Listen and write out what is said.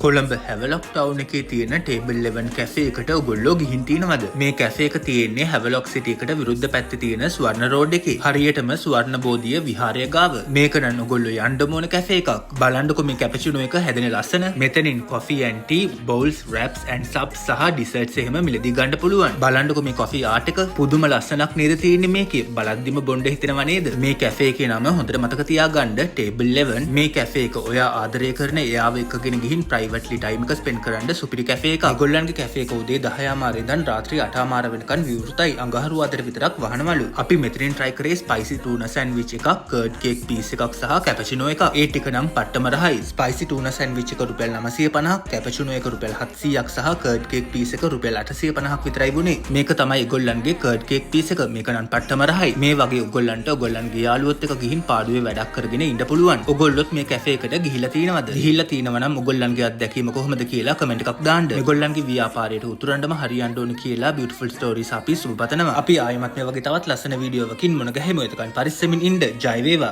Colombo හැවලොක් town එකේ තියෙන table 11 cafe එකට ඔයගොල්ලෝ ගිහින් තියෙනවද? මේ කැෆේ එක තියෙන්නේ හැවලොක් සිටි එකට විරුද්ධ පැත්තේ තියෙන ස්වර්ණ රෝඩ් එකේ. හරියටම ස්වර්ණ බෝධිය විහාරය ගාව. මේක නම් ඔයගොල්ලෝ යන්න ඕන කැෆේ එකක්. බලන්නකො මේ කැපචිනෝ එක හැදෙන ලස්සන. මෙතනින් coffee and tea, bowls, wraps and subs සහ desserts එහෙම මිලදී ගන්න පුළුවන්. බලන්නකො මේ coffee art එක පුදුම ලස්සනක් නේද තියෙන්නේ මේකේ. බලද්දිම බොණ්ඩ හිතෙනවා නේද? මේ කැෆේ එකේ නම හොඳට මතක තියාගන්න ටේබල් 11. මේ කැෆේ එක ඔයා ආදරය කරන එයාව එක්කගෙන ගිහින් ප්‍රයිවට්ලි ටයිම් එක ස්පෙන්ඩ් කරන්න සුපිරි කැෆේ එකක්. ඒගොල්ලන්ගේ කැෆේ එක උදේ 10:00 ඉඳන් රාත්‍රී 8:00 වෙනකන් විවෘතයි. අඟහරුවා අතර විතරක් වහනවලු. අපි මෙතනින් try කරේ spicy tuna sandwich එකක්, curd cake piece එකක් සහ cappuccino එකක්. ඒ ටික නම් පට්ටම රහයි. spicy tuna sandwich එක රුපියල් 950ක්, cappuccino එක රුපියල් 700ක් සහ curd cake piece එක රුපියල් 850ක් විතරයි වුණේ. මේක තමයි ඒගොල්ලන්ගේ curd cake piece එක. මේක නම් පට්ටම රහයි. මේ වගේ ඔයගොල්ලන්ට ඔයගොල්ලන්ගේ යාළුවොත් එක්ක ගිහින් පාඩුවේ වැඩක් කරගෙන ඉන්න පුළුවන්. ඔයගොල්ලොත් මේ කැෆේ එකට ගිහිල්ලා තියෙනවද? ගිහිල්ලා තියෙනවා නම් ඔයගොල්ලන්ගේ අත්දැකීම කොහොමද කියලා කමෙන්ට් එකක් දාන්න. මේගොල්ලන්ගේ ව්‍යාපාරයට උතුරන්නම හරියන්න ඕන කියලා beautiful stories අපි සුබ පතනවා. අපි ආයෙමත් මේ වගේ තවත් ලස්සන වීඩියෝවකින් මුණ ගැහෙමු. එතකන් පරිස්සමින් ඉන්න. ජය වේවා.